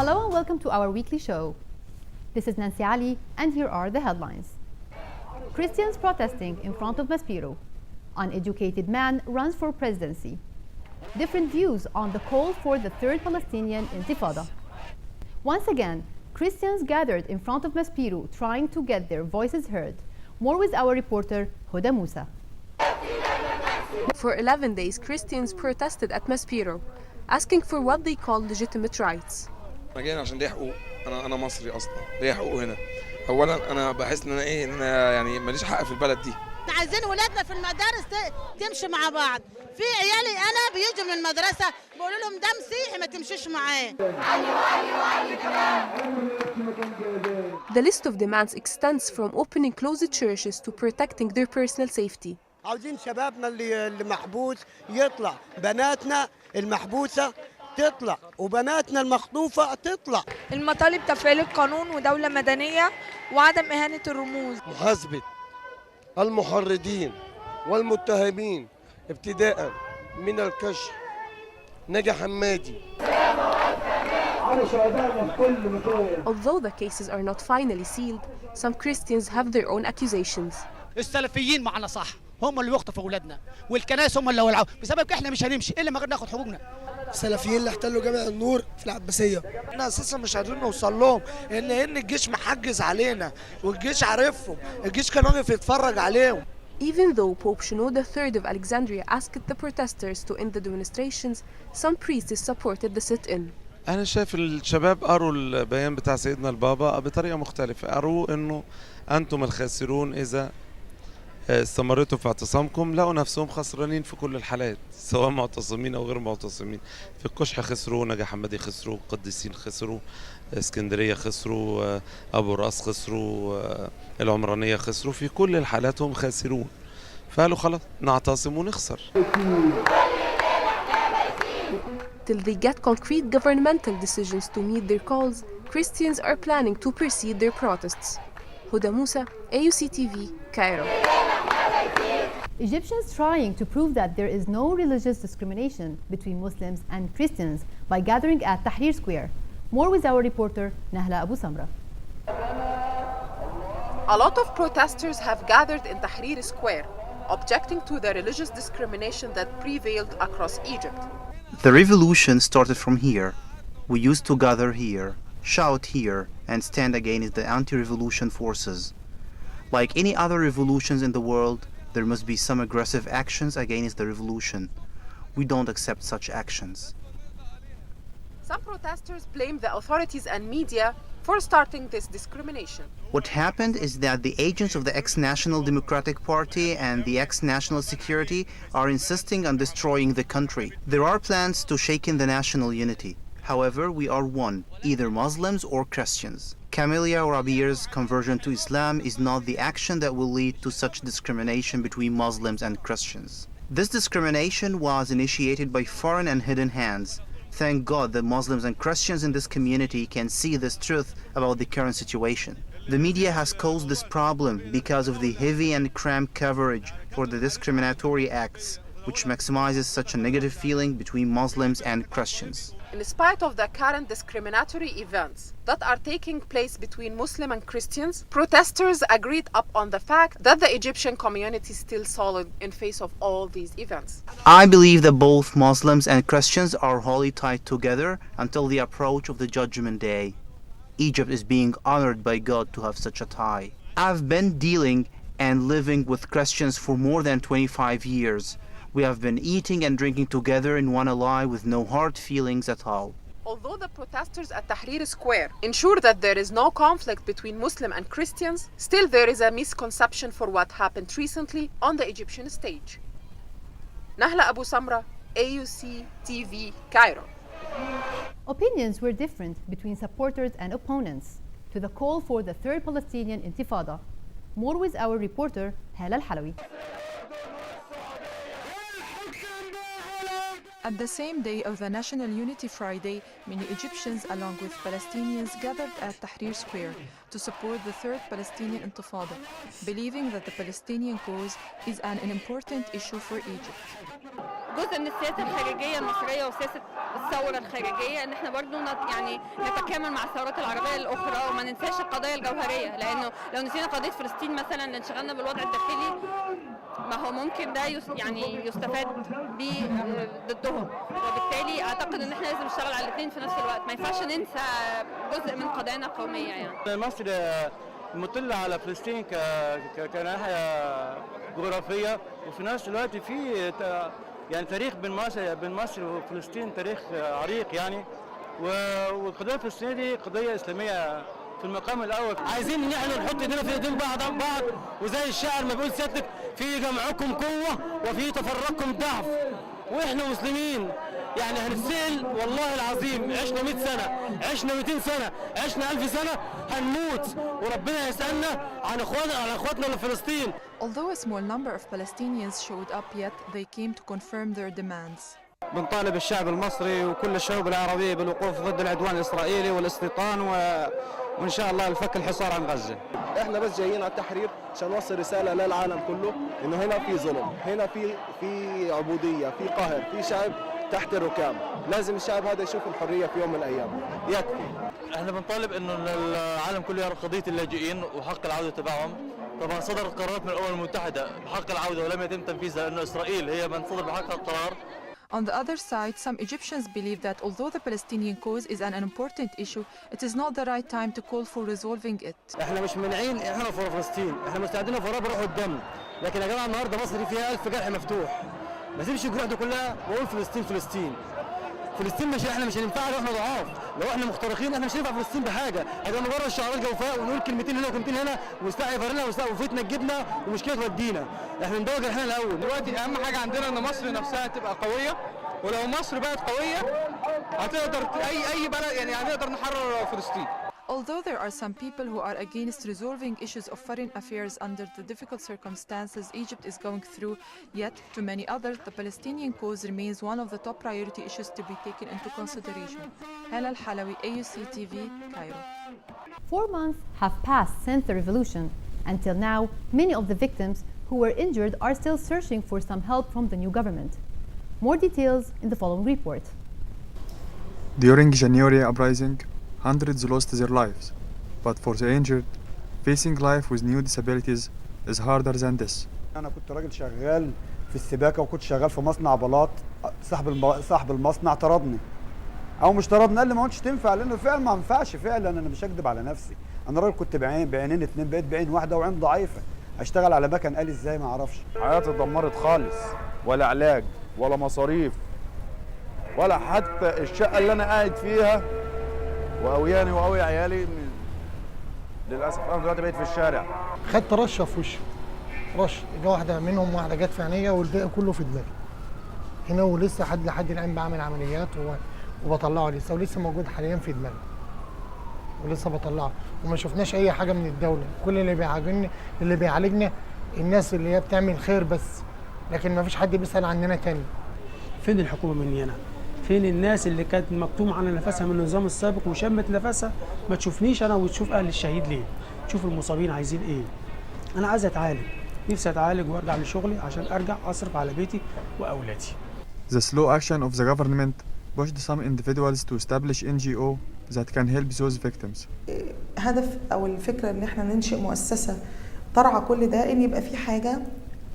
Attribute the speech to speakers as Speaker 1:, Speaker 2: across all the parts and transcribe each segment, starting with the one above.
Speaker 1: Hello and welcome to our weekly show. This is Nancy Ali and here are the headlines. Christians protesting in front of Maspero. Uneducated man runs for presidency. Different views on the call for the third Palestinian Intifada. Once again, Christians gathered in front of Maspero trying to get their voices heard. More with our reporter Hoda Musa.
Speaker 2: For 11 days, Christians protested at Maspero, asking for what they call legitimate rights.
Speaker 3: جايين عشان ليا حقوق. انا مصري اصلا ليا حقوق هنا. اولا انا بحس ان انا يعني ماليش حق في البلد دي.
Speaker 4: عايزين ولادنا في المدارس تمشي مع بعض. في عيالي انا بيجوا من المدرسه بقول لهم ده مسيحي ما تمشيش معاه.
Speaker 2: The list of demands extends from opening closed churches to protecting their personal safety.
Speaker 5: عاوزين شبابنا اللي محبوس يطلع، بناتنا المحبوسه تطلع وبناتنا المخطوفه تطلع.
Speaker 6: المطالب تفعيل القانون ودوله مدنيه وعدم اهانه الرموز.
Speaker 5: محاسبه المحرضين والمتهمين ابتداء من الكشف نجا حمادي.
Speaker 2: Although the cases are not finally sealed, some Christians have their own accusations.
Speaker 7: السلفيين معنا صح، هم اللي بيخطفوا اولادنا، والكنائس هم اللي ولعوا، بسبب احنا مش هنمشي الا ما ناخد حقوقنا.
Speaker 5: السلفيين اللي احتلوا جامع النور في العباسيه، احنا اساسا مش قادرين نوصل لهم ان الجيش محجز علينا والجيش عارفهم، الجيش كان واقف يتفرج عليهم.
Speaker 2: Even though Pope Shenouda III of Alexandria asked the protesters to end the demonstrations, some priests supported the sit-in.
Speaker 3: انا شايف الشباب قروا البيان بتاع سيدنا البابا بطريقه مختلفه، قروا انه انتم الخاسرون اذا استمرتوا في اعتصامكم، لقوا نفسهم خسرانين في كل الحالات سواء معتصمين او غير معتصمين. في الكشح خسروا، نجا حمادي خسروا، قديسين خسروا، اسكندريه خسروا، ابو راس خسروا، العمرانيه خسروا، في كل الحالات هم خاسرون. فقالوا خلاص نعتصم ونخسر.
Speaker 2: Till they get concrete governmental decisions to meet their calls, Christians are planning to proceed their protests. Hoda Musa, AUC TV, Cairo.
Speaker 1: Egyptians trying to prove that there is no religious discrimination between Muslims and Christians by gathering at Tahrir Square. More with our reporter Nahla Abosamra.
Speaker 2: A lot of protesters have gathered in Tahrir Square, objecting to the religious discrimination that prevailed across Egypt.
Speaker 8: The revolution started from here. We used to gather here, shout here, and stand against the anti-revolution forces. Like any other revolutions in the world, there must be some aggressive actions against the revolution. We don't accept such actions.
Speaker 2: Some protesters blame the authorities and media for starting this discrimination.
Speaker 8: What happened is that the agents of the ex-National Democratic Party and the ex-National Security are insisting on destroying the country. There are plans to shaken the national unity. However, we are one, either Muslims or Christians. Camelia Rabier's conversion to Islam is not the action that will lead to such discrimination between Muslims and Christians. This discrimination was initiated by foreign and hidden hands. Thank God that Muslims and Christians in this community can see this truth about the current situation. The media has caused this problem because of the heavy and cramped coverage for the discriminatory acts, which maximizes such a negative feeling between Muslims and Christians.
Speaker 2: In spite of the current discriminatory events that are taking place between Muslim and Christians, protesters agreed upon the fact that the Egyptian community is still solid in face of all these events.
Speaker 8: I believe that both Muslims and Christians are wholly tied together until the approach of the Judgment Day. Egypt is being honored by God to have such a tie. I've been dealing and living with Christians for more than 25 years. We have been eating and drinking together in one ally with no hard feelings at all.
Speaker 2: Although the protesters at Tahrir Square ensure that there is no conflict between Muslim and Christians, still there is a misconception for what happened recently on the Egyptian stage. Nahla Abosamra, AUC TV, Cairo.
Speaker 1: Opinions were different between supporters and opponents to the call for the third Palestinian Intifada. More with our reporter Hala Halawi.
Speaker 9: At the same day of the National Unity Friday, many Egyptians along with Palestinians gathered at Tahrir Square to support the third Palestinian Intifada, believing that the Palestinian cause is an important issue for Egypt.
Speaker 10: جزء من السياسه الخارجيه المصريه وسياسه الثوره الخارجيه ان احنا برضو يعني نتكامل مع الثورات العربيه الاخرى وما ننساش القضايا الجوهريه، لانه لو نسينا قضيه فلسطين مثلا لانشغلنا بالوضع الداخلي ما هو ممكن ده يعني يستفاد بيه ضدهم، وبالتالي اعتقد ان احنا لازم نشتغل على الاثنين في نفس الوقت، ما ينفعش ننسى جزء من قضايانا القوميه يعني.
Speaker 11: مصر مطلة على فلسطين كناحية جغرافية، وفي نفس الوقت في يعني تاريخ بين مصر وفلسطين تاريخ عريق يعني، والقضية الفلسطينية دي قضية إسلامية في المقام الأول. عايزين إن احنا نحط ايدينا في ايدين بعض، وزي الشاعر ما بيقول سيادتك في جمعكم قوة وفي تفرقكم ضعف، واحنا مسلمين يعني هنتسأل والله العظيم. عشنا 100 سنة، عشنا 200 سنة، عشنا 1000 سنة، هنموت وربنا يسألنا عن اخواتنا اللي في فلسطين.
Speaker 9: Although a small number of Palestinians showed up yet, they came to confirm their demands.
Speaker 11: بنطالب الشعب المصري وكل الشعوب العربية بالوقوف ضد العدوان الإسرائيلي والاستيطان وإن شاء الله الفك الحصار عن غزة.
Speaker 12: احنا بس جايين على التحرير عشان نوصل رسالة للعالم كله إنه هنا في ظلم، هنا في عبودية، في قهر، في شعب تحت الركام، لازم الشعب هذا يشوف الحرية في يوم من الأيام. يكفي.
Speaker 11: احنا بنطالب إنه العالم كله يعرف قضية اللاجئين وحق العودة تبعهم. طبعا صدرت قرارات من الأمم المتحدة بحق العودة ولم يتم تنفيذها لأنه إسرائيل هي من صدر بحقها القرار.
Speaker 9: On the other side, some Egyptians believe that although the Palestinian cause is an important issue, it is not the right time to call for resolving it.
Speaker 11: احنا مش مانعين احنا في فلسطين، احنا مستعدين لفرار بروح الدم، لكن يا جماعه النهارده مصر فيها 1000 جرح مفتوح. ما تمشي الجروح دي كلها واقول فلسطين. فلسطين مش احنا مش هننفعها لو احنا ضعاف، لو احنا مخترقين احنا مش هننفع فلسطين بحاجه، هيبقى مجرد شعارات جوفاء ونقول كلمتين هنا وكلمتين هنا وسلاح يفرنا وفتنه تجيبنا ومشكله تودينا. احنا ندور جرحنا الاول.
Speaker 13: دلوقتي اهم حاجه عندنا ان مصر نفسها تبقى قويه، ولو مصر بقت قويه هتقدر اي بلد يعني هنقدر نحرر فلسطين.
Speaker 9: Although there are some people who are against resolving issues of foreign affairs under the difficult circumstances Egypt is going through, yet to many others, the Palestinian cause remains one of the top priority issues to be taken into consideration. Hala, Halawi, AUC TV, Cairo.
Speaker 1: 4 months have passed since the revolution. Until now, many of the victims who were injured are still searching for some help from the new government. More details in the following report.
Speaker 14: During January uprising, hundreds lost their lives, but for the injured, facing life with new disabilities is harder than this.
Speaker 15: أنا كنت راجل شغال في السباكة وكنت شغال في مصنع بلاط. صاحب المصنع طردني أو مش طردني، قال لي ما كنتش تنفع لأنه فعلا ما ينفعش. فعلا أنا مش هكدب على نفسي، أنا راجل كنت بعينين اتنين، بقيت بعين واحدة وعين ضعيفة. أشتغل على مكن، قال إزاي ما أعرفش.
Speaker 16: حياتي اتدمرت خالص، ولا علاج ولا مصاريف ولا حتى الشقة اللي أنا قاعد فيها وقوياني وقوي عيالي. للأسف أنا دلوقتي بقيت في الشارع.
Speaker 17: خدت رشة في وشي، رشة جا واحدة منهم، واحدة جت في عينيا والباقي كله في دماغي هنا، ولسه لحد الآن بعمل عمليات وبطلعه لسه، ولسه موجود حاليا في دماغي ولسه بطلعه، وما شفناش أي حاجة من الدولة. كل اللي بيعالجنا الناس اللي هي بتعمل خير بس، لكن ما فيش حد بيسأل عننا تاني.
Speaker 18: فين الحكومة مني أنا؟ فين الناس اللي كانت مكتوم على نفسها من النظام السابق وشمت نفسها؟ ما تشوفنيش انا وتشوف اهل الشهيد ليه؟ تشوف المصابين عايزين ايه؟ انا عايز اتعالج، نفسي اتعالج وارجع لشغلي عشان ارجع اصرف على بيتي واولادي.
Speaker 14: The slow action of the government pushed some individuals to establish NGO that can help those victims.
Speaker 19: هدف او الفكره ان احنا ننشئ مؤسسه ترعى كل ده، ان يبقى في حاجه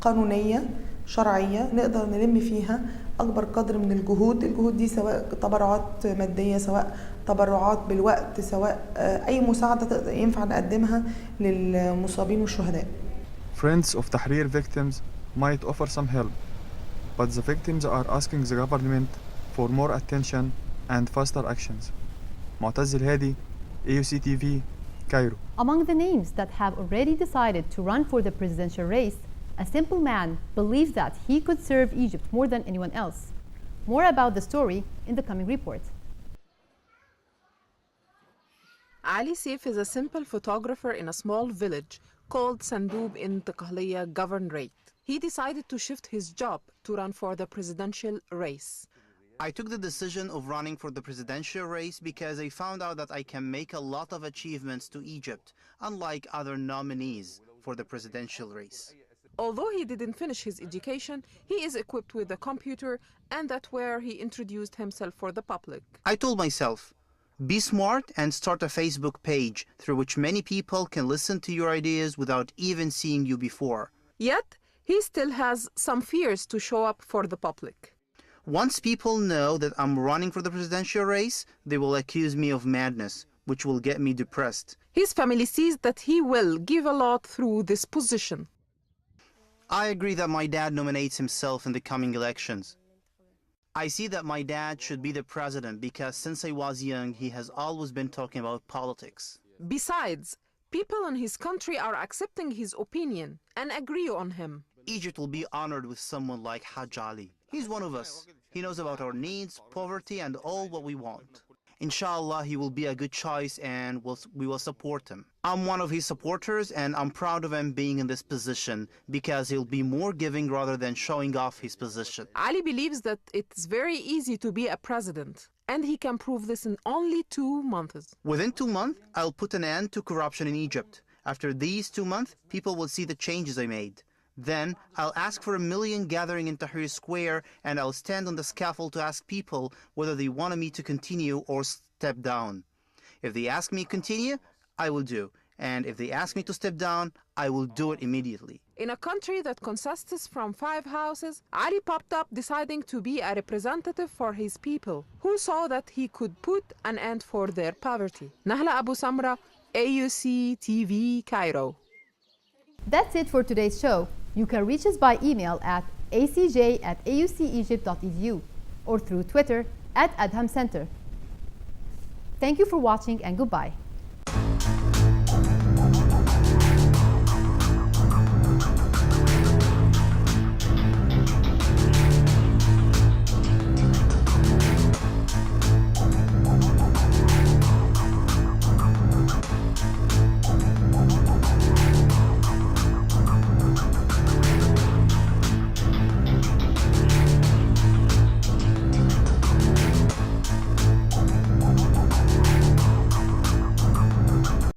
Speaker 19: قانونيه شرعيه نقدر نلم فيها أكبر قدر من الجهود دي، سواء تبرعات مادية، سواء تبرعات بالوقت، سواء أي مساعدة ينفع نقدمها للمصابين والشهداء.
Speaker 14: Friends of Tahrir victims might offer some help, but the victims are asking the government for more attention and faster actions. Moataz Hady, AUC TV, Cairo.
Speaker 1: Among the names that have already decided to run for the presidential race, a simple man believes that he could serve Egypt more than anyone else. More about the story in the coming report.
Speaker 2: Ali Saif is a simple photographer in a small village called Sandoub in Tiqahliya Governorate. He decided to shift his job to run for the presidential race.
Speaker 8: I took the decision of running for the presidential race because I found out that I can make a lot of achievements to Egypt, unlike other nominees for the presidential race.
Speaker 2: Although he didn't finish his education, he is equipped with a computer, and that's where he introduced himself for the public.
Speaker 8: I told myself, be smart and start a Facebook page through which many people can listen to your ideas without even seeing you before.
Speaker 2: Yet, he still has some fears to show up for the public.
Speaker 8: Once people know that I'm running for the presidential race, they will accuse me of madness, which will get me depressed.
Speaker 2: His family sees that he will give a lot through this position.
Speaker 8: I agree that my dad nominates himself in the coming elections. I see that my dad should be the president because since I was young, he has always been talking about politics.
Speaker 2: Besides, people in his country are accepting his opinion and agree on him.
Speaker 8: Egypt will be honored with someone like Hajj. He's one of us. He knows about our needs, poverty, and all what we want. Inshallah, he will be a good choice and we will support him. I'm one of his supporters and I'm proud of him being in this position because he'll be more giving rather than showing off his position.
Speaker 2: Ali believes that it's very easy to be a president and he can prove this in only 2 months.
Speaker 8: Within 2 months, I'll put an end to corruption in Egypt. After these 2 months, people will see the changes I made. Then, I'll ask for 1 million gathering in Tahrir Square and I'll stand on the scaffold to ask people whether they wanted me to continue or step down. If they ask me to continue, I will do. And if they ask me to step down, I will do it immediately.
Speaker 2: In a country that consists from 5 houses, Ali popped up deciding to be a representative for his people, who saw that he could put an end for their poverty. Nahla Abosamra, AUC TV, Cairo.
Speaker 1: That's it for today's show. You can reach us by email at acj@aucegypt.edu or through Twitter @Adham Center. Thank you for watching and goodbye.